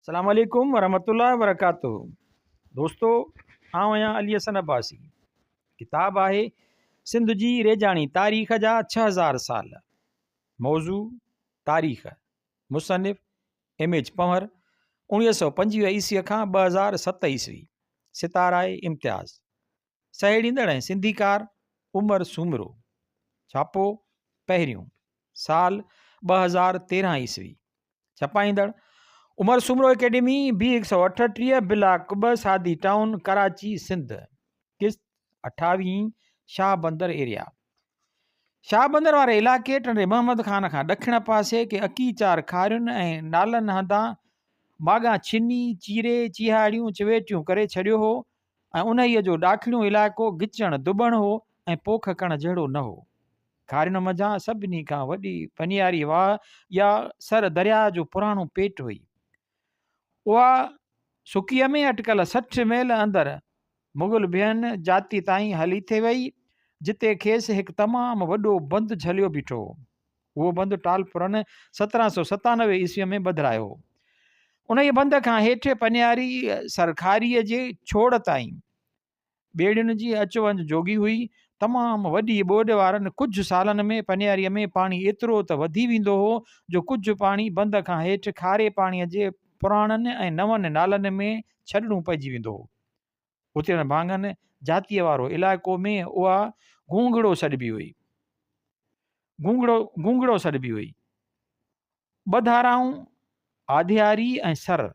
अस्सलाम वालेकुम वरहमतुल्लाहि वबरकातुहू। दोस्तों, आउं आहियां अली हसन अब्बासी। किताब आहे सिंध जी रेजाणी तारीख़ जा 6000 साल। मौज़ू तारीख़। मुसनिफ़ एम.एच. पंवर 1925 ईस्वीअ खां 2007 ईस्वी। सितार आहे इम्तियाज़। सहेड़ींदड़ ऐं सिंधीकार उमर सूमरो। छापो पहिरियों। साल 2013 ईस्वी। छपाईंदड़ उमर सूमरो एकेडमी B138 ब्लॉक 2 सादी टाउन कराची सिंध। किस्त 28 शाह बंदर एरिया। शाह बंदर वारे इलाइक़े टंडे मोहम्मद ख़ान खां ॾखिण पासे के अकी चार खारियुनि ऐं नालनि हंधा माॻा छिनी चीरे चिहाड़ियूं चिवेटियूं करे छॾियो हो ऐं उन्हीअ जो ॾाखिणियो इलाइक़ो गिचण दुबण हो ऐं पोख कण जहिड़ो न हो। खारियुनि मंझां सभिनी खां वॾी पनियारी वाह या सर दरिया जो पुराणो पेट हुई। उहा सुकीअ में अटकल 60 मेल अंदरि मुग़ल ॿियनि जाति ताईं हली थे वई, जिते खेसि हिकु तमामु वॾो बंदु झलियो बीठो हो। उहो बंदु टालपुरनि 1797 ईस्वीअ में ॿधायो हो। उन ई बंद खां हेठि पनियारी सरखारीअ जे छोड़ ताईं ॿेड़ियुनि जी अचु वञु जोगी हुई। तमामु वॾी ॿोॾि वारनि कुझु सालनि में पनियारीअ में पाणी एतिरो त वधी वेंदो हो जो कुझु पाणी बंद खां हेठि खारे पाणीअ जे पुराणनि ऐं नवनि नालनि में छॾिणो पइजी वेंदो हो। उते भाङनि जातीअ वारो इलाइक़ो में उहा गूंगड़ो सॾिबी हुई। गूंगड़ो सॾिबी हुई। ॿ धाराऊं आधियारी ऐं सर,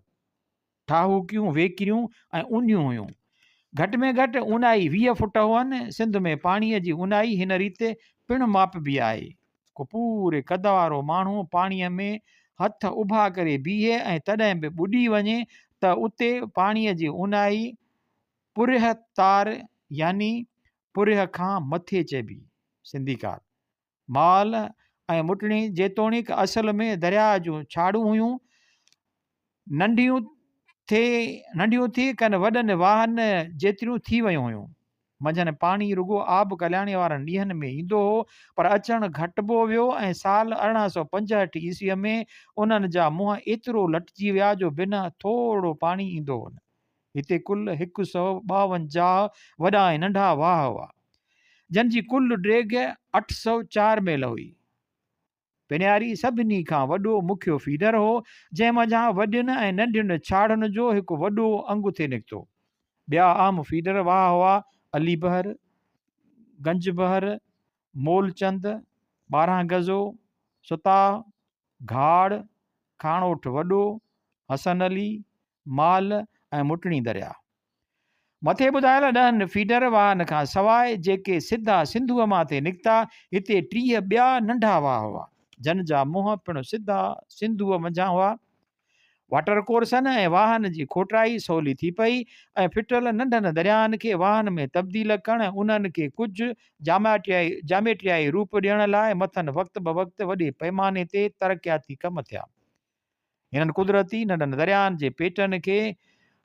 ठाहूकियूं वेकिरियूं ऐं ऊनियूं हुयूं। घटि में घटि ऊनाई 20 फुट हुअनि। सिंध में पाणीअ जी ऊनाई हिन रीति पिणु मापबी आहे। को पूरे कद वारो माण्हू पाणीअ में हथ उभा करे बीहे ऐं तॾहिं बि ॿुॾी वञे त उते पाणीअ जी ऊनाई पुरिह तार यानी पुरिह खां मथे चइबी। सिंधीकार माल ऐं मुटणी जेतोणीक असल में दरिया जूं छाड़ूं हुयूं, नंढियूं थी कनि वॾनि वाहन जेतिरियूं थी वियूं हुयूं। मंझंदि पाणी रुगो आब कल्याणी वारनि ॾींहंनि में ईंदो हो, पर अचणु घटिबो वियो ऐं साल 1865 ईस्वीअ में उन्हनि जा मुंहं एतिरो लटिजी विया जो बिना थोरो पाणी ईंदो हो। हिते कुल 152 वॾा ऐं नंढा वाह हुआ, जंहिंजी कुल ड्रेग 804 मेल हुई। पनियारी सभिनी खां वॾो मुख्य फीडर हो, जंहिं मंझां वॾियुनि ऐं नंढियुनि छाड़नि जो हिकु वॾो अंगु थे निकितो। ॿिया आम फीडर वाह हुआ अलीबहर, गंजबहर, मोलचंद, 12 गज़ो, सुताह, घाड़, खाणोठ वॾो, हसन अली, माल ऐं मुटणी दरिया। मथे ॿुधायल 10 फीडर वाहन खां सवाइ जेके सिधा सिंधूअ मां ते निकिता, हिते 30 ॿिया नंढा वाह हुआ, जन जा मुंहं पिणु सिधा सिंधूअ मंझां हुआ। वाटर कोर्सनि ऐं वाहन जी खोटाई सवली थी पई ऐं फिटल नंढनि दरियानि खे वाहन में तब्दील करणु उन्हनि खे कुझु जामेट्रियाई रूप ॾियण लाइ मथनि वक़्त ब वक़्त वॾे पैमाने ते तरक़ियाती कम थिया। हिननि कुदरती नंढनि दरियानि जे पेटनि खे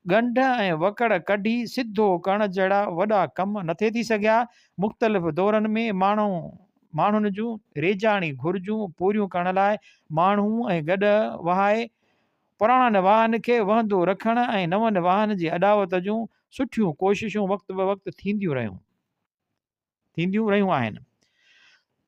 ॻंढ ऐं वकड़ कढी सिधो करण जहिड़ा वॾा कम नथे थी सघिया। मुख़्तलिफ़ दौरनि में माण्हुनि जूं रेजाणी घुर्जूं पूरियूं करण लाइ माण्हू ऐं गॾु वहाए पुराणनि वाहन खे वहंदो रखण ऐं नवनि वाहन जी अॾावत जूं सुठियूं कोशिशूं वक़्त ब वक़्त थींदियूं रहियूं आहिनि।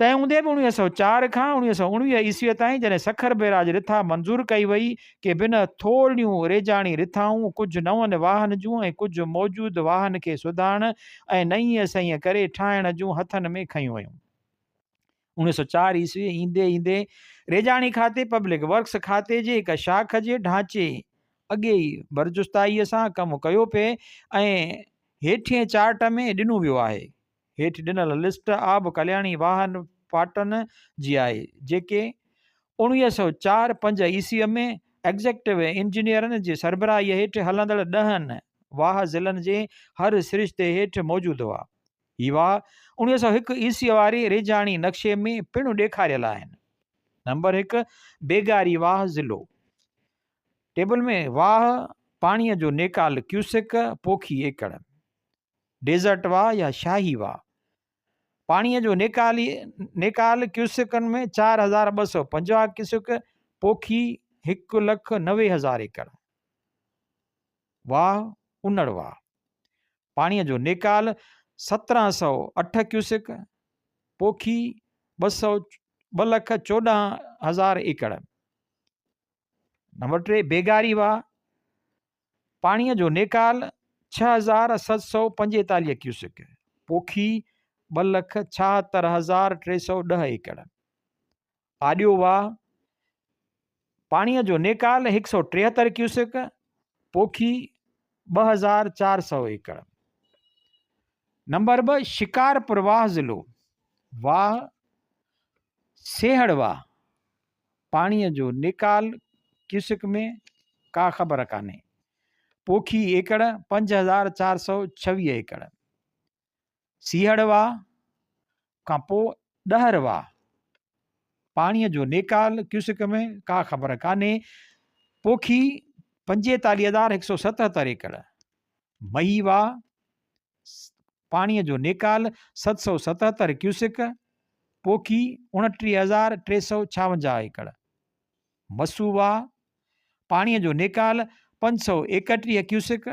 तंहिं हूंदे बि 1904 खां 1919 ईस्वीअ ताईं जॾहिं सखर बैराज रिथा मंज़ूर कई वई कि बिन थोड़ियूं रेजाणी रिथाऊं कुझु नवनि वाहन जूं ऐं कुझु मौजूदु वाहन खे सुधारण ऐं नईं सईं करे ठाहिण जूं हथनि में खयूं वयूं। 1904 ईस्वी ईंदे रेजाणी खाते पब्लिक वर्क्स खाते जे हिकु शाख जे ढांचे अॻे ई बरजुस्ताईअ सां कमु कयो पिए ऐं हेठिएं चार्ट में ॾिनो वियो आहे। हेठि ॾिनल लिस्ट आब कल्याणी वाहन पाटन जी आहे, जेके 1904-05 ईस्वीअ में एग्ज़ेक्टिव इंजीनियरनि जे सरबराहीअ हेठि हलंदड़ 10 वाह ज़िलनि जे हर सिरिश्ते हेठि मौजूदु हुआ। ही वाह 1901 ईस्वीअ वारे रेजाणी नक्शे में पिणु ॾेखारियल आहिनि। नंबर 1 बेगारी वाह ज़िलो। टेबल में वाह पाणीअ जो नेकाल क्यूसिक पोखी एकड़। डेज़र्ट वाह या शाही वाह पाणीअ जो नेकाल क्यूसिकनि में 4250 क्यूसिक, पोखी 1,90,000 एकड़। वाह उनड़ वाह। पाणीअ जो नेकाल 1708 क्यूसिक, पोखी 2,14,000 एकड़। नंबर 3 बेगारी वाह, पाणीअ जो नेकाल 6,745 क्यूसिक, पोखी 2,76,310 एकड़। आडियो वाह, पाणीअ जो नेकाल 173 क्यूसिक, पोखी 2,400 एकड़। नंबर 2 शिकारपुर वाह ज़िलो, वाह सेहड़ वाह, पाणीअ जो नेकाल क्यूसिक में का ख़बर कान्हे, पोखी एकड़ 5,426 एकड़। सीहड़ वाह खां पोइ ॾहर वाह, पाणीअ जो नेकाल क्यूसिक में का ख़बर कान्हे, पोखी 45,177 एकड़। मही वाह, पाणीअ जो नेकाल 777 क्यूसिक, पोखी 29,356 एकड़। मसू वाह, पाणीअ जो नेकाल 531 क्यूसिक,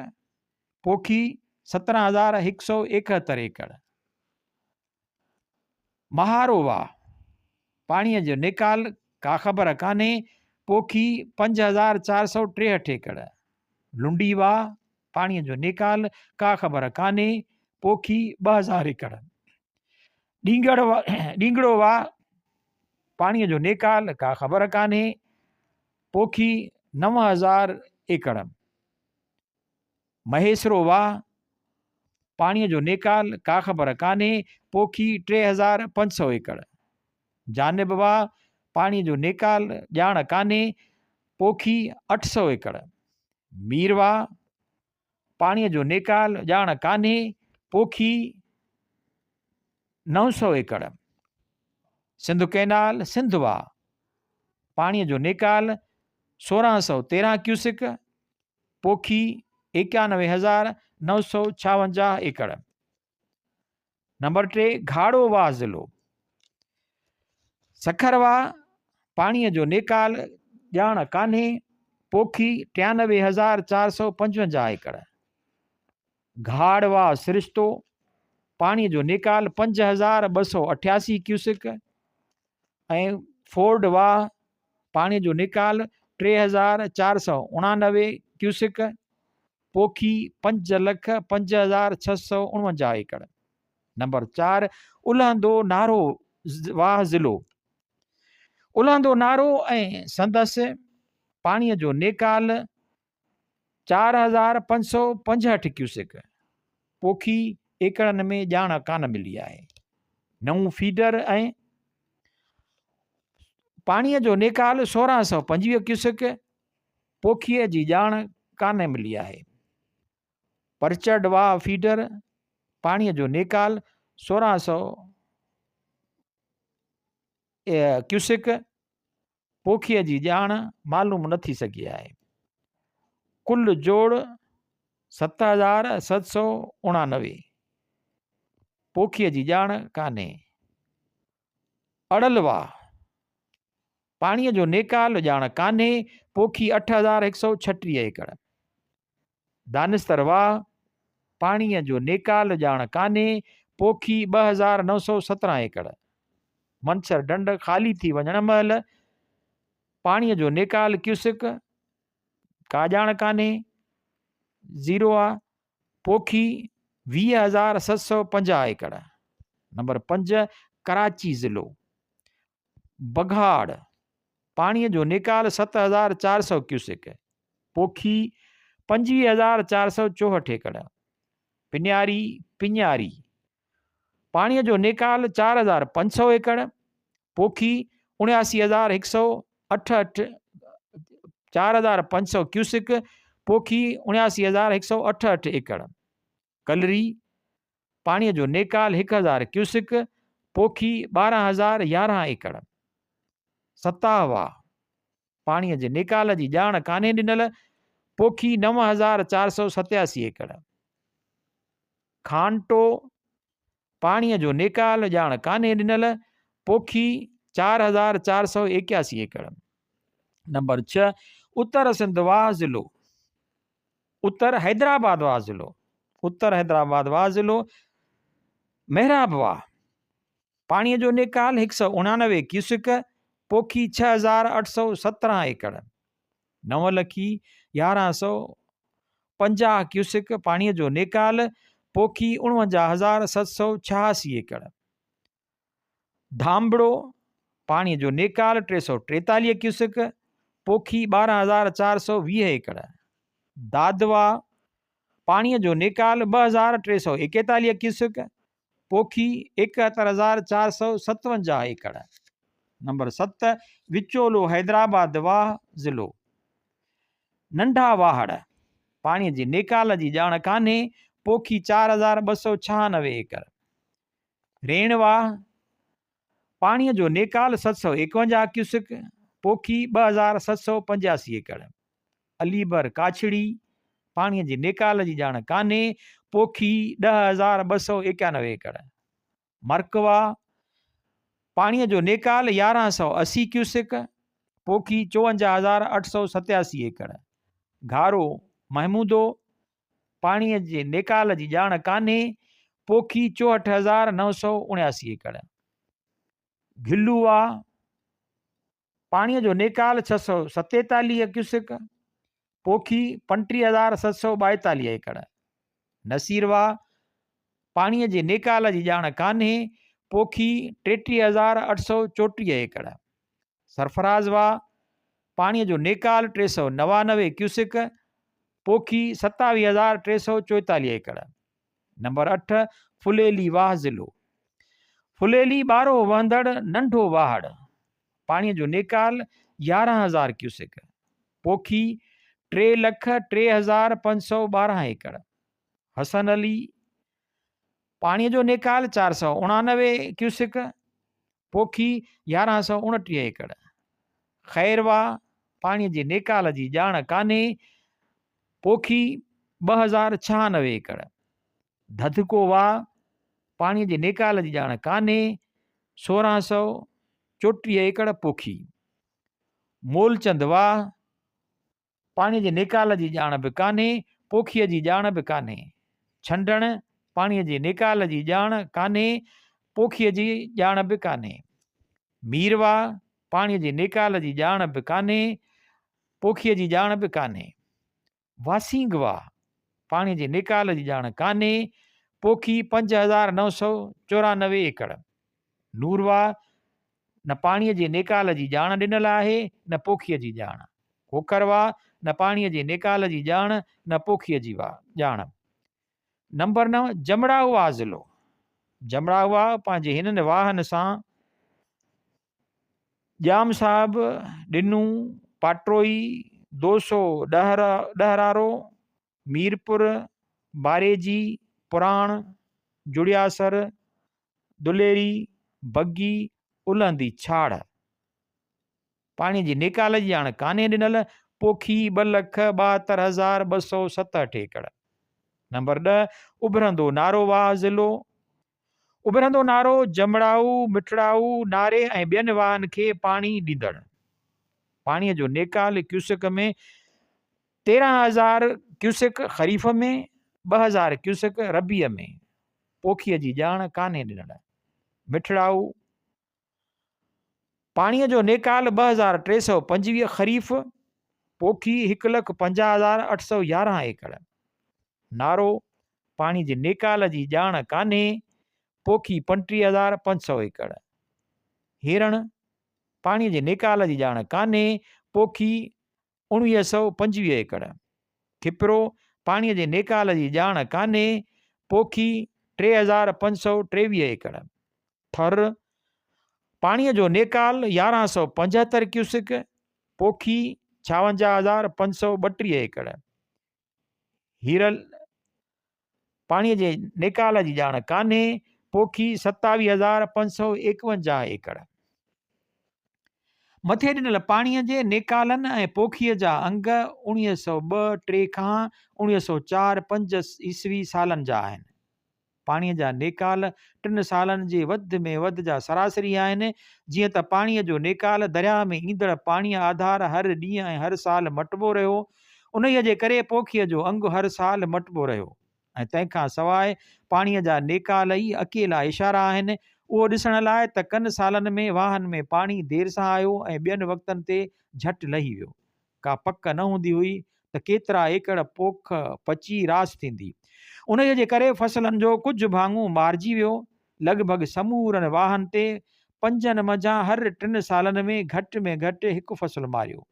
पोखी 17,171 एकड़। महारो वाह, पाणीअ जो नेकाल का ख़बर कान्हे, पोखी 5,463 एकड़। लुंडी वाह, पाणीअ जो नेकाल का ख़बर कान्हे, पोखी 2,000 एकड़। ॾींगड़ो वाह, पाणीअ जो नेकाल का ख़बर कान्हे, पोखी 9,000 एकड़। महेसरो वाह, पाणीअ जो नेकाल का ख़बर कान्हे, पोखी 3,500 एकड़। जानिब वाह, पाणीअ जो नेकाल ॼाण कान्हे, पोखी 800 एकड़। मीर वाह, पाणीअ जो नेकाल ॼाण कान्हे, पोखी 900 एकड़। सिंध कैनाल सिंध वाह, पाणीअ जो नेकाल 1,613 क्यूसिक, पोखी 91,956 एकड़। नंबर 3 घाड़ो वाह ज़िलो, सखर वाह, पाणीअ जो नेकाल ॼाण कान्हे, पोखी 93,455 एकड़। घाड़ वाह सिरिश्तो, पाणीअ जो नेकाल 5,288 क्यूसिक, ऐं फोर्ड वाह, पाणीअ जो नेकाल 3,489 क्यूसिक, पोखी 5,05,649 एकड़। नंबर 4 उलहंदो नारो वाह ज़िलो, उलहंदो नारो ऐं संदसि पाणीअ जो नेकाल 4,565 क्यूसिक, पोखी एकड़नि में ॼाण कान मिली आहे। नऊं फीडर ऐं पाणीअ जो नेकाल 1,625 क्यूसिक, पोखीअ जी ॼाण कान मिली आहे। परचड़ वाह फीडर, पाणीअ जो नेकाल 1,600 क्यूसिक, पोखीअ जी ॼाण मालूम न थी सघी आहे। कुल जोड़ 7,789, पोखीअ जी ॼाण कान्हे। अड़ल वाह, पाणीअ जो नेकाल ॼाण कान्हे, पोखी 8,136 एकड़। दानिस्तर वाह, पाणीअ जो नेकाल ॼाण कान्हे, पोखी 2,917 एकड़। मंछर ढंढ ख़ाली थी वञण महिल पाणीअ जो नेकाल क्यूसिक का ॼाण कान्हे, 0 आहे, पोखी 20,750 एकड़। नंबर 5 कराची ज़िलो, बघाड़, पाणीअ जो नेकाल 7,400 क्यूसिक, पोखी 25,464 एकड़। पिञारी, पाणीअ जो नेकाल 4,500 एकड़, पोखी 79,168, 4,500 क्यूसिक, पोखी 79,168 एकड़। कलरी, पाणीअ जो नेकाल 1,000 क्यूसिक, पोखी 12,011 एकड़। सताहवा, पाणीअ जे नेकाल जी ॼाण कान्हे ॾिनल, पोखी 9,487 एकड़। खांटो, पाणीअ जो नेकाल ॼाण कान्हे ॾिनल, पोखी 4,481 एकड़। नंबर 6 उत्तर सिंध वाह ज़िलो, उत्तर हैदराबाद वाह ज़िलो, उत्तर हैदराबाद वाह ज़िलो। मेहराब वाह, पाणीअ जो निकाल 199 क्यूसिक, पोखी 6817 एकड़, 9,11,50 क्यूसिक पाणीअ जो निकाल, पोखी 49,786 एकड़। धामड़ो, पाणीअ जो निकाल 343 क्यूसिक, पोखी 12,420 एकड़। दादवा, पाणीअ जो निकाल 2,341 क्यूसिक, पोखी 71,457 एकड़। नंबर 7, विचोलो हैदराबाद वाह ज़िलो। नंढा वाहड़, पाणीअ जी निकाल जी ॼाण कान्हे, पोखी 4,296 एकड़। रेणवाह, पाणीअ जो निकाल 751 क्यूसिक, पोखी 2,785 एकड़। अलीबर काछड़ी, पाणीअ जी निकाल जी ॼाण कान्हे, पोखी 10,291 एकड़। मरकवा, पाणीअ जो निकाल 1180 क्यूसिक, पोखी 54,887 एकड़। घारो महमूदो, पाणीअ जे निकाल जी ॼाण कान्हे, पोखी 64,979 एकड़। घिल्लूआ, पाणीअ जो निकाल 647 क्यूसिक, पोखी 35,742 एकड़। नसीरवा, पाणीअ जे निकाल जी ॼाण कान्हे, पोखी 33,834 एकड़। सरफराज़वा, पाणीअ जो निकाल 399 क्यूसिक, पोखी 27,344 एकड़। नंबर 8, फुलेली वाह ज़िलो। फुलेली ॿारो वहंदड़ नंढो वाहड़, पाणीअ जो निकाल 11,000 क्यूसिक, पोखी 3,03,512 एकड़। हसन अली, पाणीअ जो निकाल 489 क्यूसिक, पोखी 1129 एकड़। खैरवा, पाणीअ जी निकाल जी ॼाण कान्हे, पोखी 2,096 एकड़। धधको वाह, पाणीअ जी निकाल जी ॼाण कान्हे, 1,634 एकड़ पोखी। मूलचंद वाह, पाणीअ जी निकाल जी ॼाण बि कान्हे, पोखीअ जी ॼाण बि कान्हे। छंडण, पाणीअ जी निकाल जी ॼाण कान्हे, पोखीअ जी ॼाण बि कान्हे। मीरवा, पाणीअ जी निकाल जी ॼाण बि कान्हे, पोखीअ जी ॼाण बि कान्हे। वासींगवा, पाणीअ जी निकाल जी ॼाण कान्हे, पोखी 5,994 एकड़। नूरवा, न पाणीअ जी निकाल जी ॼाण ॾिनल आहे, न पोखीअ जी ॼाण। कोकरवा, न पाणीअ जी निकाल जी ॼाण, न पोखीअ जी ॼाण। नंबर 9, जमड़ाऊ वाह ज़िलो। जमड़ाऊ वाह पंहिंजे हिननि वाहन सां जाम साहब, ॾिनू, पाट्रोई, दोसो, ॾहरारो, मीरपुर, बारेजी, पुराण, जुड़ियासर, दुलेरी, बग्गी, उलहंदी छाड़। पाणीअ जी निकाल जी ॼाण कान्हे ॾिनल, पोखी 2,72,267 एकड़। नंबर 10, उभरंदो नारो वाह ज़िलो। उभरंदो नारो जमड़ाऊ, मिठड़ाऊ नारे ऐं ॿियनि वाहन खे पाणी ॾींदड़। पाणीअ जो निकाल क्यूसिक में 13,000 क्यूसिक ख़रीफ़ में, 2,000 क्यूसिक रबीअ में। पोखीअ जी ॼाण कान्हे ॾिनल। मिठड़ाऊ, पाणीअ जो निकाल 2,325 ख़रीफ़, पोखी 1,50,811 एकड़। नारो, पाणी जे निकाल जी ॼाण कान्हे, पोखी 35,500 एकड़। हिरण, पाणीअ जे निकाल जी ॼाण कान्हे, पोखी 1,925 एकड़। खिपरो, पाणीअ जे निकाल जी ॼाण कान्हे, पोखी 3,523 एकड़। थर, पाणीअ जो निकाल 1,175 क्यूसिक, पोखी 56,532 एकड़। हीरल, पाणीअ जे निकाल जी ॼाण कान्हे, पोखी 27,551 एकड़। मथे ॾिनल पाणीअ जे निकालनि ऐं पोखीअ जा अंग 1902-3 खां 1904-5 ईस्वी सालनि जा आहिनि। पाणीअ जा निकाल 3 सालनि जे वधि में वधि जा सरासरी आहिनि। जीअं त पाणीअ जो निकाल दरिया में ईंदड़ पाणीअ आधार हर ॾींहुं ऐं हर साल मटिबो रहियो, उन्हीअ जे करे पोखीअ जो अंगु हर साल मटिबो रहियो ऐं तंहिंखां सवाइ पाणीअ जा नेकाल ई अकेला इशारा आहिनि उहो ॾिसण लाइ त कनि सालनि में वाहन में पाणी देरि सां आयो ऐं ॿियनि वक़्तनि ते झटि लही वियो। का पक न हूंदी हुई त केतिरा एकड़ पोख पची रास थींदी। उन्हीअ जे करे फसलनि जो कुझु भाङो मारिजी वियो। लॻभॻि समूरनि वाहन ते 5 मंझां हर 3 सालनि में घटि हिकु फसल मारियो।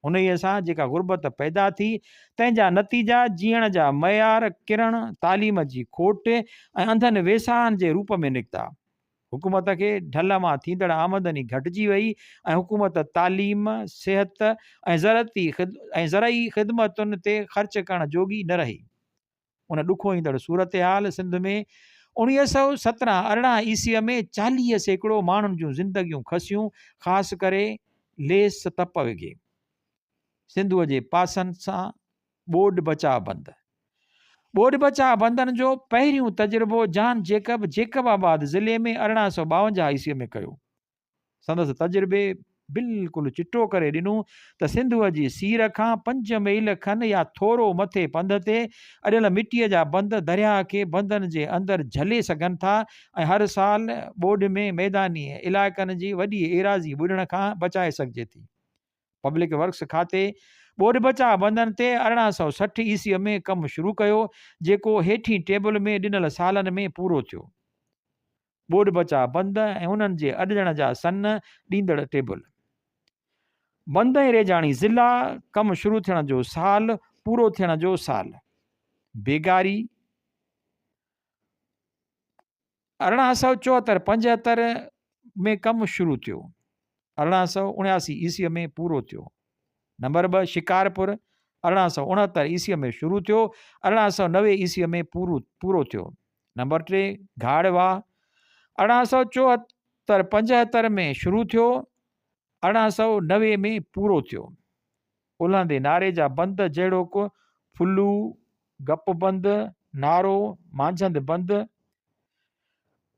उन्हीअ सां जेका गुरबत पैदा थी तंहिंजा नतीजा जीअण जा मयार किरण तालीम जी खोट ऐं अंधनि वेसाहनि जे रूप में निकिता। हुकूमत खे ढल मां थींदड़ आमदनी घटिजी वई ऐं हुकूमत तालीम सिहत ऐं ज़रई ख़िदमतुनि ते ख़र्च करण जोगी न रही। उन ॾुखो ईंदड़ सूरत हाल सिंध में 1917-18 ईस्वीअ में 40% माण्हुनि जूं ज़िंदगियूं खसियूं, ख़ासि करे लेस तप विघे। सिंधुअ जे पासनि सां ॿोॾ बचाव बंद। ॿोॾ बचाव बंदनि जो पहिरियों तजुर्बो जान जेकबाबाद ज़िले में 1852 ईस्वीअ में कयो। संदसि तजुर्बे बिल्कुलु चिटो करे ॾिनो त सिंधुअ जी सीर खां 5 मील खनि या थोरो मथे पंध ते अॼुकल्ह मिटीअ जा बंद दरिया खे बंदनि जे अंदरि झले सघनि था ऐं हर साल ॿोॾ में मैदानी इलाइक़नि जी वॾी एराज़ी ॿुॾण खां बचाए सघिजे थी। पब्लिक वर्क्स खाते ॿोॾ बचाव बंदनि ते 1860 ईस्वीअ में कमु शुरू कयो, जेको हेठीं टेबल में ॾिनल सालनि में पूरो थियो। ॿोॾ बचाव बंद ऐं उन्हनि जे अॾजण जा सन ॾींदड़ टेबल। बंद ऐं रेजाणी ज़िला कमु शुरू थियण जो साल, पूरो थियण जो साल। बेगारी 1874-75 में कमु शुरू थियो। 1879 ईस्वीअ में पूरो थियो। नंबर 2 शिकारपुर 1869 ईस्वीअ में शुरू थियो, 1890 ईस्वीअ में पूरो थियो। नंबर 3 घाड़वा 1874-75 में शुरू थियो, 1890 में पूरो थियो। उल्हंदे नारे जा बंद जहिड़ोक फुल्लू, गप बंद, नारो, मांझंद बंद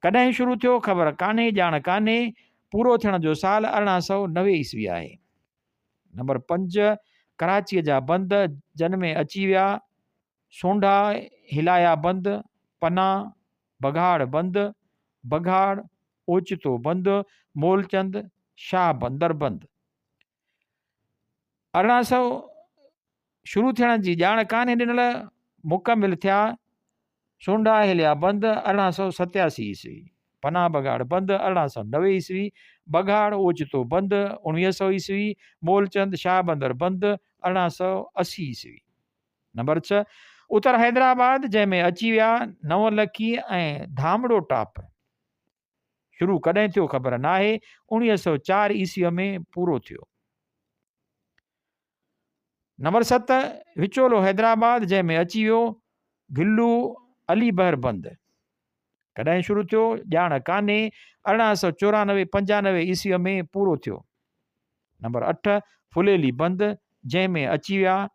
कॾहिं शुरू थियो ख़बर कान्हे, ॼाण कान्हे। पूरो थियण जो साल 1890 ईस्वी आहे। नंबर 5 कराचीअ जा बंद जन में अची विया। सोंढा हिलाया बंद, पना बघाड़ बंद, बघाड़ ओचितो बंद, मोलचंद शाह बंदर बंद। 1800 शुरू थियण जी ॼाण कान्हे ॾिनल, मुकमिल थिया। सोंढा हिलिया बंद 1887 ईस्वी, पना बघाड़ बंद 1890 ईस्वी, बघाड़ ओचितो बंद 1900 ईस्वी, मोलचंद शाह बंदर बंद 1880 ईस्वी। नंबर 6 उत्तर हैदराबाद जंहिंमें अची विया नवलखी ऐं धामड़ो टॉप। शुरू कॾहिं थियो ख़बर नाहे, 1904 ईस्वीअ में पूरो थियो। नंबर 7 विचोलो हैदराबाद जंहिंमें अची वियो गिल्लू अलीबहर बंद। कॾहिं शुरू थियो ॼाण कान्हे, 1894-95 ईस्वीअ में पूरो थियो। नंबर 8 फुलेली बंद जंहिंमें अची विया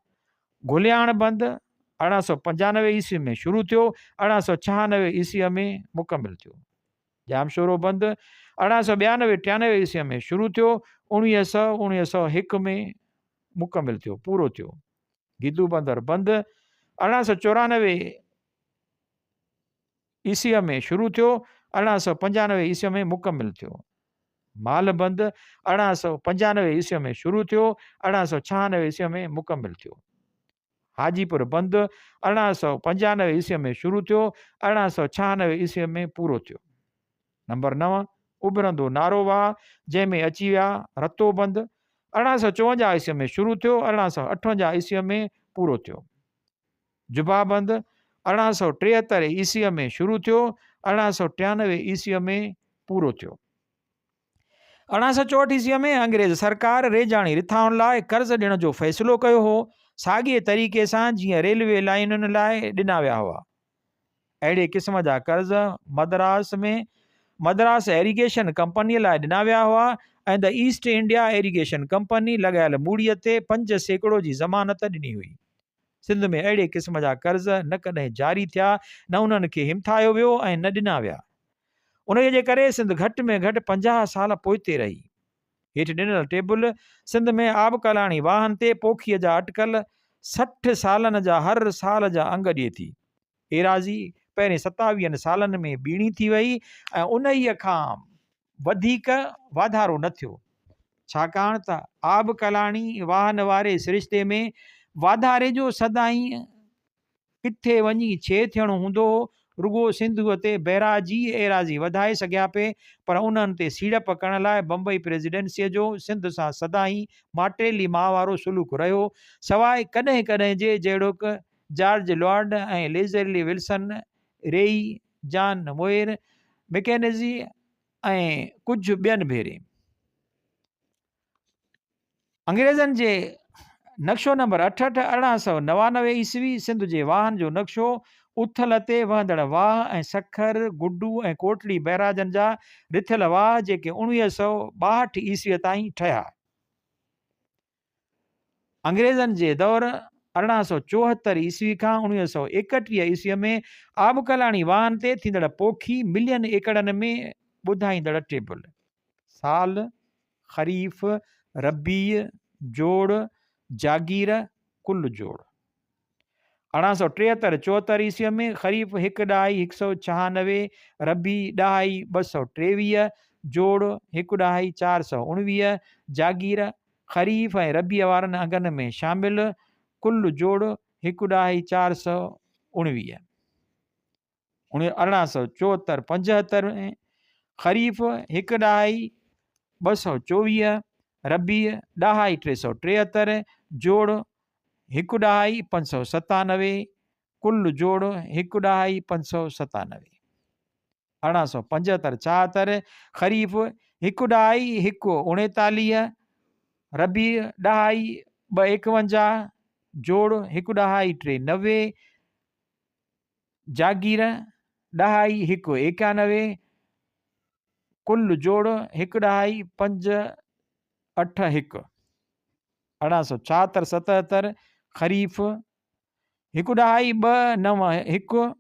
घुलियाण बंद 1895 ईस्वी में शुरू थियो, 1896 ईस्वीअ में मुकमिल थियो। जामशोरो बंद 1892-93 ईस्वीअ में शुरू थियो, 1901 में मुकमिल थियो, पूरो थियो। गिदू बंदर बंद 1894 ईस्वीअ में शुरू थियो, 1895 ईस्वीअ में मुकमिल थियो। माल बंद 1895 ईस्वीअ में शुरू थियो, 1896 ईस्वीअ में मुकमिल थियो। हाजीपुर बंद 1895 ईस्वीअ में शुरू थियो, 1896 ईस्वीअ में पूरो थियो। नंबर 9 उभरंदो नारोवा जंहिंमें अची विया रतो बंद 1854 ईस्वीअ में शुरू थियो, 1858 ईस्वीअ में पूरो थियो। जुबा बंद 1873 ईस्वीअ में शुरू थियो, 1893 ईस्वीअ में पूरो थियो। 1864 ईस्वीअ में अंग्रेज़ सरकार रेजाणी रिथाउनि लाइ कर्ज़ ॾियण जो फ़ैसिलो कयो हो, साॻिए तरीक़े सां जीअं रेलवे लाइनुनि लाइ ॾिना विया हुआ। अहिड़े क़िस्म जा कर्ज़ मद्रास एरीगेशन कंपनीअ लाइ ॾिना विया हुआ ऐं the East India irrigation company लॻायल मूड़ीअ ते 5% जी ज़मानत ॾिनी हुई। सिंध में अहिड़े क़िस्म जा कर्ज़ न कॾहिं जारी थिया, न उन्हनि खे हिमथायो वियो ऐं न ॾिना विया। उनजे जे करे सिंध घटि में घटि 50 साल पोइते रही। हेठि ॾिनल टेबल सिंध में आबकलाणी वाहन ते पोखीअ जा अटकल 60 सालनि जा हर साल जा अंग ॾिए थी। एराज़ी पहिरें 27 सालनि में बीणी थी वई ऐं उन्हीअ खां वधीक वाधारो न थियो, छाकाणि त आब कलाणी वाहन वारे सिरिश्ते में वाधारे जो सदाईं किथे वञी छे थियणो हूंदो हो। रुगो सिंधुअ ते बैराजी एराज़ी वधाए सघिया पे, पर उन्हनि ते सीड़प करण लाइ बम्बई प्रेसिडेंसीअ जो सिंध सां सदाईं माटेली मां वारो सुलूक रहियो, सवाइ कॾहिं कॾहिं जे जहिड़ोक जॉर्ज लॉर्ड ऐं लेज़रली विल्सन, रेई, जॉन मोयर, मैकेनिज़ी ऐं कुझु ॿियनि भेरे। अंग्रेज़नि जे नक्शो नंबर 68 1899 ईस्वी सिंध जे वाहन जो नक्शो उथल ते वहंदड़ वाह ऐं सखर, गुड्डू ऐं कोटली बैराजनि जा रिथियल वाह जेके 1962 ईस्वीअ ताईं ठहिया। अंग्रेज़नि जे दौर 1874 ईस्वी खां 1931 ईस्वीअ में आबकलाणी वाहन ते थींदड़ पोखी मिलियन एकड़नि में ॿुधाईंदड़ टेबल। साल, ख़रीफ़, रबी, जोड़, जागीर, कुल जोड़। 1873-74 ईस्वीअ में ख़रीफ़ 1.196, रबी 2.223, जोड़ 1.419, जागीर ख़रीफ़ ऐं रबी वारनि अंगनि में शामिल, कुल जोड़ 1.419। 1874-75 में ख़रीफ़ 1.224, रबी 2.373, जोड़ 1.597, कुल जोड़ 1.597। 1875-76 ख़रीफ़ 1.139, रबी 2.251, जोड़ 1.390, जागीर 2.191, कुल जोड़ 1.581। 1876-77 ख़रीफ़ 1.291,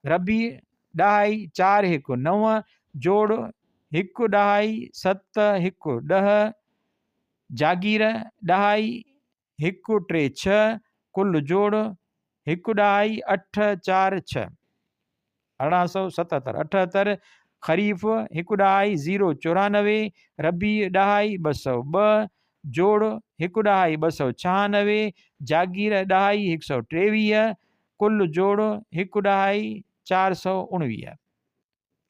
रबी 2.419, जोड़ 1.710, जागीर 2.136, कुल जोड़ 1.846। 1877-78 ख़रीफ़ 1.094, रबी 2.202, जोड़ 1.296, जागीर 2.123, कुल जोड़ 1.419।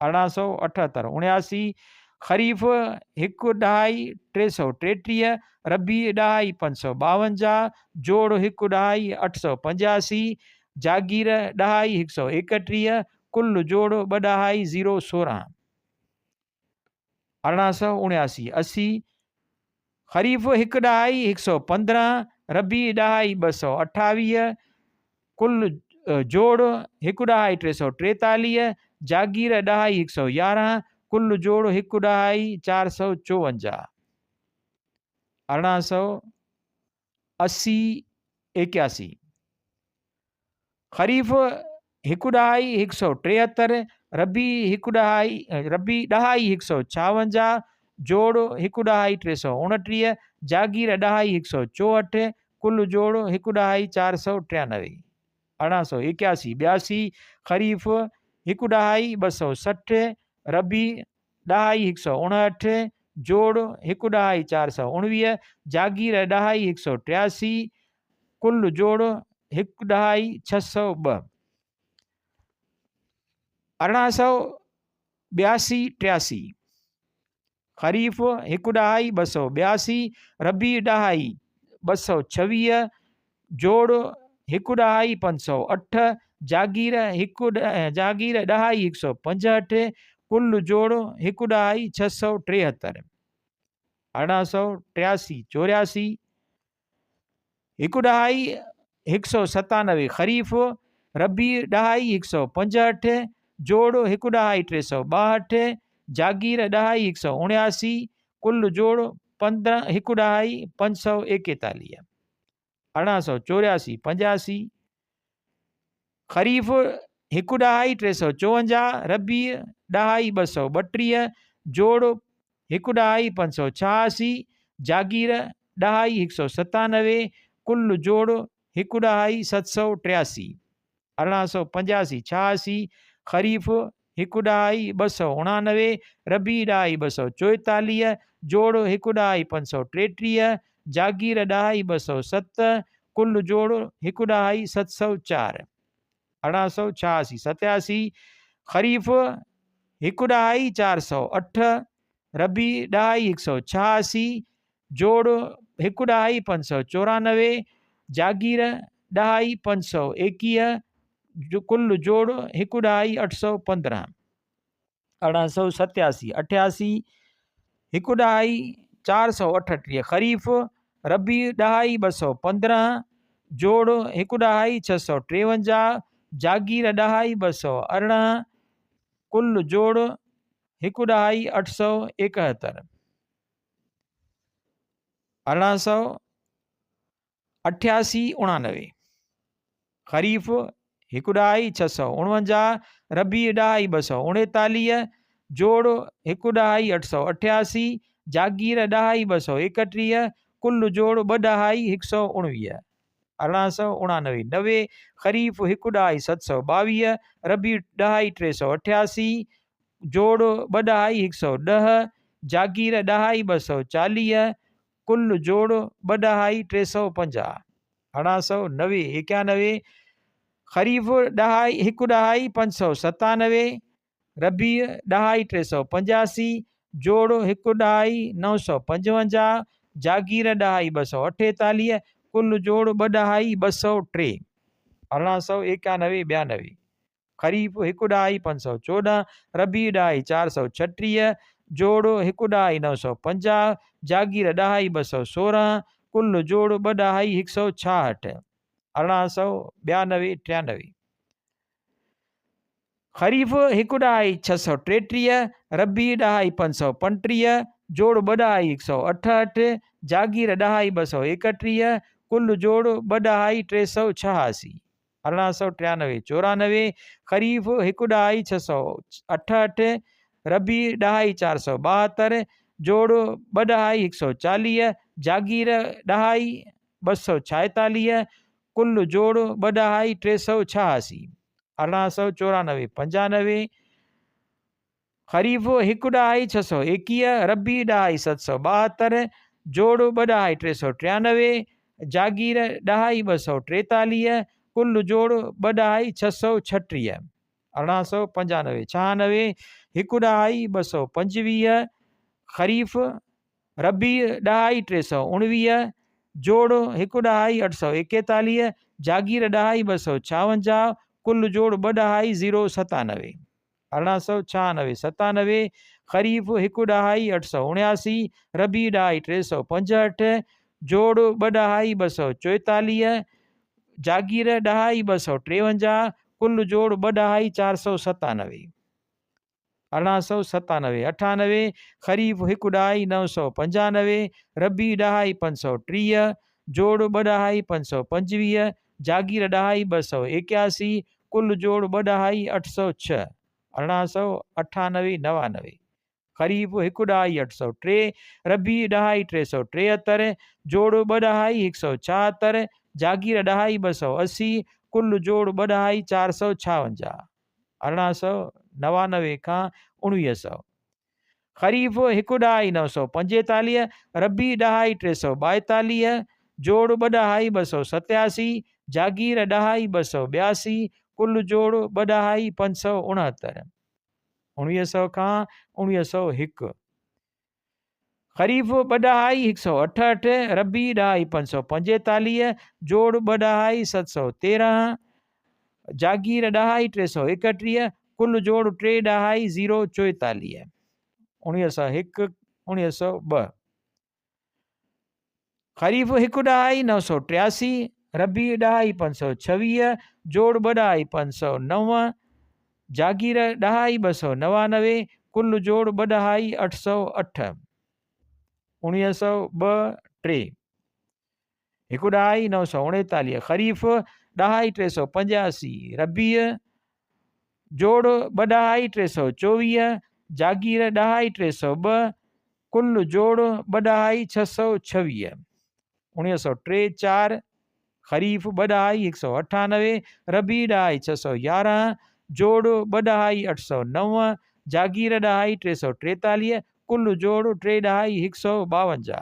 1878-79 ख़रीफ़ 1.333, रबी 2.552, जोड़ 1.885, जागीर 2.131, कुल जोड़ 2.016। 1879-80 ख़रीफ़ 1.115, रबी 2.228, कुल जोड़ 1.343, जागीर 2.111, कुल जोड़ 1.454। 1880-81 ख़रीफ़ 1.173, रबी 2.156, जोड़ 1.329, जागीर 2.164, कुल जोड़ 1.493। 1881-82 ख़रीफ़ 1.260, रबी 2.159, जोड़ 1.419, जागीर 2.183, कुल जोड़ 1.602। 1882-83 ख़रीफ़ 1.282, रबी 2.226, जोड़ 1.508, जागीर 2.165, कुल जोड़ 1.673। 1883-84 1.197 ख़रीफ़, रबी 2.165, जोड़ 1.362, जागीर 2.179, कुल जोड़ 1.541। 1884-85 ख़रीफ़ 1.354, रबी 2.232, जोड़ 1.586, जागीर 2.197, कुल जोड़ हिकु ॾहाई 783, 1885 86, ख़रीफ़ हिकु ॾहाई 299, रबी ॾहाई 244, जोड़ हिकु ॾहाई 533, जागीर ॾहाई 207, कुल जोड़ हिकु ॾहाई 704, 1886 87, ख़रीफ़ हिकु ॾहाई 408, रबी ॾहाई 186, जोड़ हिकु ॾहाई 594, जागीर ॾहाई 521, कुल जोड़ हिकु ॾहाई 815, 1887 88, हिकु ॾहाई 438, ख़रीफ़ रबी ॾहाई 215, जोड़ हिकु ॾहाई 653, जागीर ॾहाई 218, कुल जोड़ हिकु ॾहाई 871, 1888 89, ख़रीफ़ हिकु ॾहाई 649, रबी ॾहाई 239, जोड़ हिकु ॾहाई 888, जागीर ॾहाई 231, कुल जोड़ 2 ॾहाई 119, 1889 90, ख़रीफ़ हिकु ॾहाई 722, रबी ॾहाई 388, जोड़ 2 ॾहाई 110, जागीर ॾहाई 240, कुल जोड़ 2 ॾहाई 350, 1890 91, ख़रीफ़ हिकु ॾहाई 597, रबी ॾहाई 385, जोड़ हिकु ॾहाई 955, जागीर ॾहाई 248, कुल जोड़ 2 ॾहाई 203, 1891 92, ख़रीफ़ हिकु ॾहाई 514, रबी ॾहाई 436, जोड़ हिकु ॾहाई 950, जागीर ॾहाई 216, कुल जोड़ 2 ॾहाई 166, 1892 93, ख़रीफ़ हिकु ॾहाई 633, रबी ॾहाई 535, जोड़ 2 ॾहाई 168, जागीर ॾहाई 231, कुल जोड़ 2 ॾहाई 386, 1893 94, ख़रीफ़ हिकु ॾहाई 668, रबी ॾहाई 472, जोड़ 2 ॾहाई 140, जागीर ॾहाई 246, कुल जोड़ 2 ॾहाई 386, 1894 95, ख़रीफ़ हिकु ॾहाई 621, रबी ॾहाई 772, जोड़ 2 ॾहाई 393, जागीर ॾहाई 243, कुल जोड़ 2 ॾहाई 636, 1895 96, हिकु ॾहाई 225, ख़रीफ़ रबी ॾहाई 319, जोड़ हिकु ॾहाई 841, जागीर ॾहाई 256, कुल जोड़ 2 ॾहाई 097, 1896 97, ख़रीफ़ हिकु ॾहाई 879, रबी ॾहाई 365, जोड़ 2 ॾहाई 244, जागीर ॾहाई 253, कुल जोड़ 2 ॾहाई 497, 1897 98, ख़रीफ़ हिकु ॾहाई 995, रबी ॾहाई 530, जोड़ 2 ॾहाई 525, जागीर ॾहाई 281, कुल जोड़ 2 ॾहाई 806, 1898 99, ख़रीफ़ हिकु ॾहाई 803, रबी ॾहाई 373, जोड़ 2 ॾहाई 176, जागीर ॾहाई 280, कुल जोड़ 2 ॾहाई 456, 1899 खां 1900, ख़रीफ़ हिकु ॾहाई 945, रबी ॾहाई 342, जोड़ 2 ॾहाई 287, जागीर ॾहाई 282, कुल जोड़ 2 ॾहाई 569, 1900 खां 1901, ख़रीफ़ 2 ॾहाई 168, रबी ॾहाई 545, जोड़ 2 ॾहाई 713, जागीर ॾहाई 331, कुल जोड़ 3 ॾहाई 044, 1901 1902, ख़रीफ़ हिकु ॾहाई 983, रबी ॾहाई 526, जोड़ 2 ॾहाई 509, जागीर ॾहाई 299, कुल जोड़ 2 ॾहाई 808, 1902 3, हिकु ॾहाई 939, ख़रीफ़ ॾहाई 385, रबी जोड़ 2 ॾहाई 324, जागीर ॾहाई 302, कुल जोड़ 2 ॾहाई 626, 1903 4, ख़रीफ़ 2 ॾहाई 198, रबी 2 ॾहाई 611, जोड़ 2 ॾहाई 809, जागीर 2 ॾहाई 343, कुल जोड़ 3 ॾहाई 152,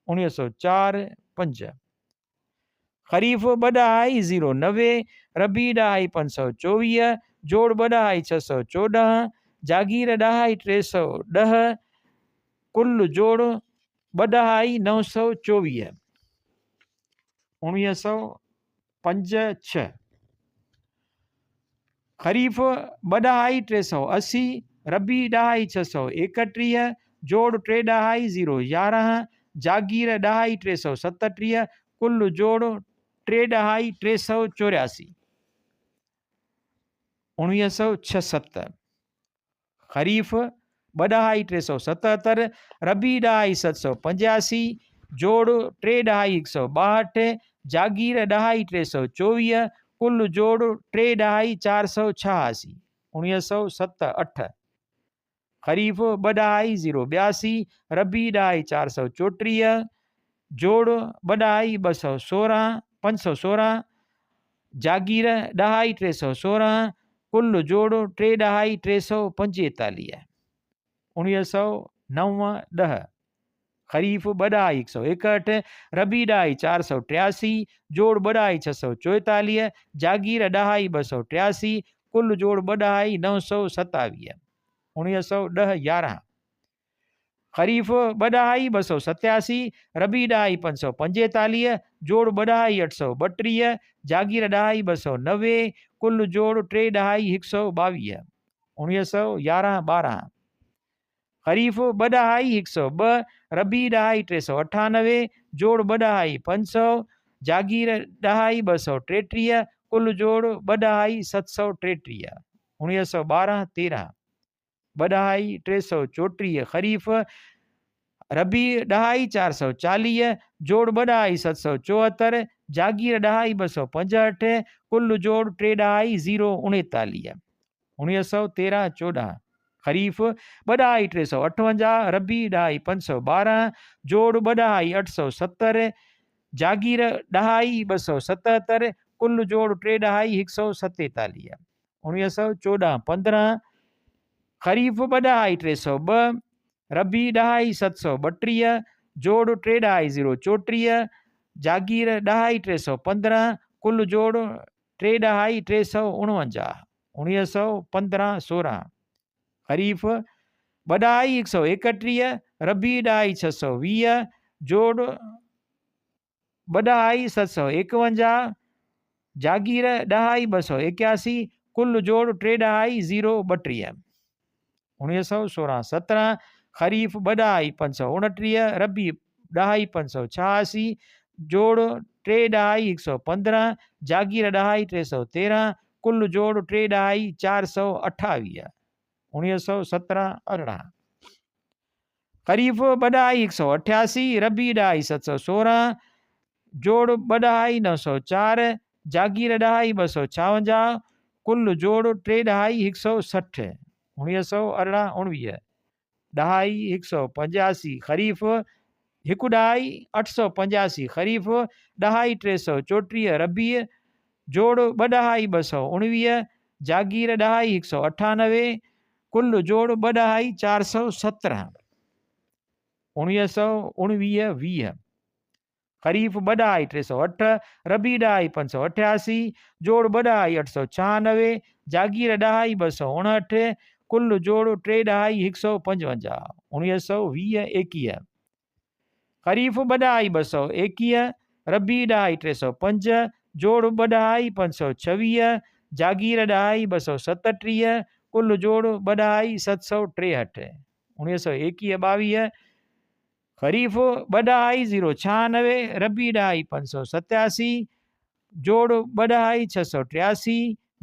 1904 5। ख़रीफ़ 2 ॾहाई 090, रबी 2 ॾहाई 524, जोड़ 2 ॾहाई 614, जागीर 2 ॾहाई 310, कुल जोड़ 2 ॾहाई 924, 1905 6। ख़रीफ़ 2 ॾहाई 380, रबी 2 ॾहाई 631, जोड़ 3 ॾहाई 011, जागीर 2 ॾहाई 337, कुल जोड़ 3 ॾहाई 384, 1967। ख़रीफ़ 2 ॾहाई 377, रबी 2 ॾहाई 785, जोड़ 3 ॾहाई 162, जागीर 2 ॾहाई 324, कुल जोड़ 3 ॾहाई 486, 1907 8। ख़रीफ़ 2 ॾहाई 082, रबी 2 ॾहाई 434, जोड़ 2 ॾहाई 516, जागीर 2 ॾहाई 316, कुल जोड़ 3 ॾहाई 345, 1909 10। ख़रीफ़ 2 ॾहाई 161, रबी 2 ॾहाई 483, जोड़ 2 ॾहाई 644, जागीर 2 ॾहाई 283, कुल जोड़ 2 ॾहाई 927, 1910 11। ख़रीफ़ 2 ॾहाई 287, रबी 2 ॾहाई 545, जोड़ 2 ॾहाई 832, जागीर 2 ॾहाई 290, कुल जोड़ 3 ॾहाई 122, 1911 12। ख़रीफ़ 2 ॾहाई 102, रबी 2 ॾहाई 398, जोड़ 2 ॾहाई 500, जागीर 2 ॾहाई 233, कुल जोड़ 2 ॾहाई 733, 1912 13। 2 ॾहाई 334, ख़रीफ़ रबी 2 ॾहाई 440, जोड़ 2 ॾहाई 774, जागीर 2 ॾहाई 265, कुल जोड़ 3 ॾहाई 039, 1913 14। ख़रीफ़ 2 ॾहाई 358, रबी 2 ॾहाई 512, जोड़ 2 ॾहाई 870, जागीर 2 ॾहाई 277, कुल जोड़ 3 ॾहाई 147, 1914 15। ख़रीफ़ 2 ॾहाई 302, रबी 2 ॾहाई 732, जोड़ 3 ॾहाई 034, जागीर 2 ॾहाई 315, कुल जोड़ 3 ॾहाई 349, 1915 16। ख़रीफ़ 2 ॾहाई 131, रबी 2 ॾहाई 620, जोड़ 2 ॾहाई 751, जागीर 2 ॾहाई 281, कुल जोड़ 3 ॾहाई 032, 1916 17। ख़रीफ़ 2 ॾहाई 529, रबी 2 ॾहाई 586, जोड़ 3 ॾहाई 115, जागीर 2 ॾहाई 313, कुल जोड़ 3 ॾहाई 428, 1917 18। ख़रीफ़ 2 ॾहाई 188, रबी 2 ॾहाई 716, जोड़ 2 ॾहाई 904, जागीर 2 ॾहाई 256, कुल जोड़ 3 ॾहाई 160, 1918 19। ॾहाई 185, ख़रीफ़ 1 ॾहाई 885, ख़रीफ़ 2 ॾहाई 334, रबी, जोड़ 2 ॾहाई 219, जागीर 2 ॾहाई 198, कुल जोड़ 2 ॾहाई 417, 1919 20। ख़रीफ़ 2 ॾहाई 308, रबी 2 ॾहाई 588, जोड़ 2 ॾहाई 896, जागीर 2 ॾहाई 259, कुल जोड़ 3 ॾहाई 155, 1920 21। ख़रीफ़ 2 ॾहाई 221, रबी 2 ॾहाई 305, जोड़ 2 ॾहाई 526, जागीर 2 ॾहाई 237, कुल जोड़ 2 ॾहाई 763, 1921 22। ख़रीफ़ 2 ॾहाई 096, रबी 2 ॾहाई 587, जोड़ 2 ॾहाई 683,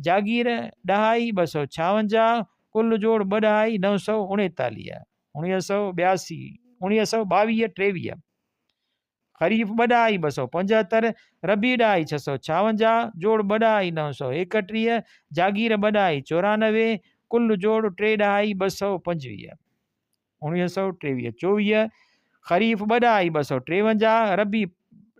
जागीर 2 ॾहाई 256, कुल जोड़ 2 ॾहाई 939, 1982 1922 23। ख़रीफ़ 2 ॾहाई 275, रबी 2 ॾहाई 656, जोड़ 2 ॾहाई 931, जागीर 2 ॾहाई 94, कुल जोड़ 3 ॾहाई 225, 1923 24। ख़रीफ़ 2 ॾहाई 253, रबी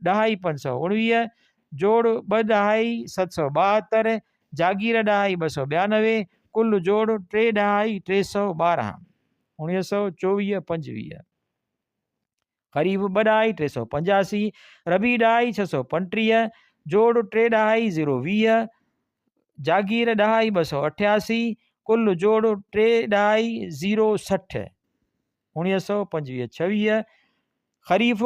2 ॾहाई 519, जोड़ 2 ॾहाई 772, जागीर ॾहाई 292, कुल जोड़ 3 ॾहाई 312, 1924-25। ख़रीफ़ 2 ॾहाई 385, रबी ॾहाई 635, जोड़ 3 ॾहाई 020, जागीर ॾहाई 288, कुल जोड़ 3 ॾहाई 060, 1925-26। ख़रीफ़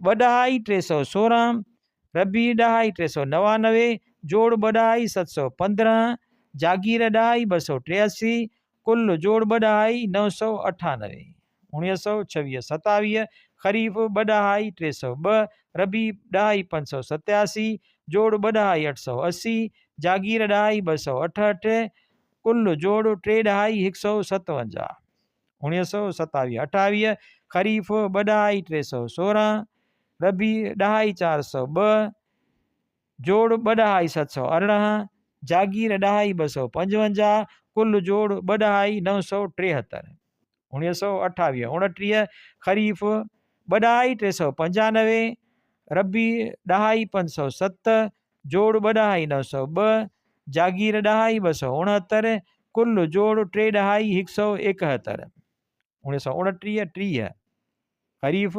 2 ॾहाई 316, रबी ॾहाई 399, जोड़ 2 ॾहाई 715, जागीर ॾहाई 283, कुल जोड़ 2 ॾहाई 998, 1926-27। ख़रीफ़ 2 ॾहाई 302, रबी ॾहाई 587, जोड़ 2 ॾहाई 880, जागीर ॾहाई 268, कुल जोड़ 3 ॾहाई 157, 1927-28। ख़रीफ़ 2 ॾहाई 316, रबी ॾहाई 402, जोड़ 2 ॾहाई 718, जागीर ॾहाई 255, कुल जोड़ 2 ॾहाई 973, 1928-29। ख़रीफ़ 2 ॾहाई 395, रबी ॾहाई 507, जोड़ 2 ॾहाई 902, जागीर ॾहाई 269, कुल जोड़ 3 ॾहाई 171, 1929-30। ख़रीफ़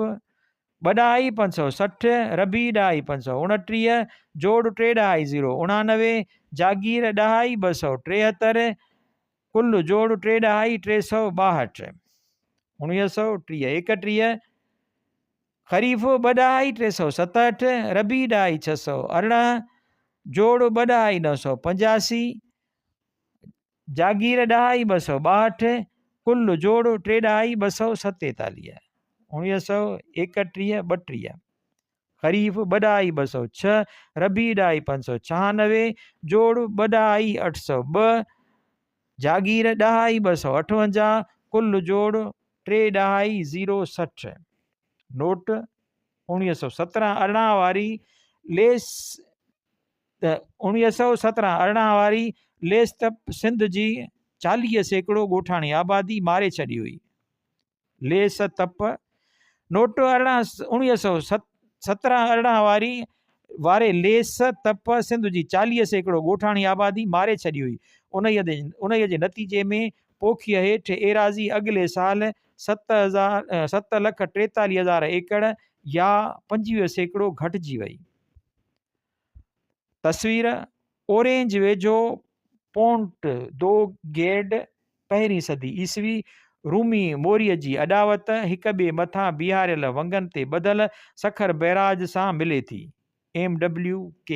2 ॾहाई 560, रबी ॾहाई 529, जोड़ 3 ॾहाई 099, जागीर ॾहाई 273, कुल जोड़ 3 ॾहाई 362, 1930-31। ख़रीफ़ 2 ॾहाई 367, रबी ॾहाई 618, जोड़ 2 ॾहाई 985, जागीर ॾहाई 262, कुल जोड़ 3 ॾहाई 247, 1931-32। ख़रीफ़ 2 ॾहाई 206, रबी ॾहाई 596, जोड़ 2 ॾहाई 802, जागीर ॾहाई 258, कुल जोड़ 3 ॾहाई 060। नोट 1917-18 वारी लेस 1917-18 वारी लेस तप सिंध जी 40% ॻोठाणी आबादी मारे छॾी हुई। लेस तप नोट 1917-18 वारे लेस तप सिंध जी 40% ॻोठाणी आबादी मारे छॾी हुई। उन जे नतीजे में पोखीअ हेठि एराज़ी अॻिले साल 7,43,000 एकड़ या 25% घटिजी वई। तस्वीर ओरेंज वेझो पोंट दो गेड 1वीं सदी ईस्वी रूमी मोरीअ जी अॾावत हिक ॿिए मथां बीहारियल वंगनि ते ॿधल सखर बैराज सां मिले थी। MWK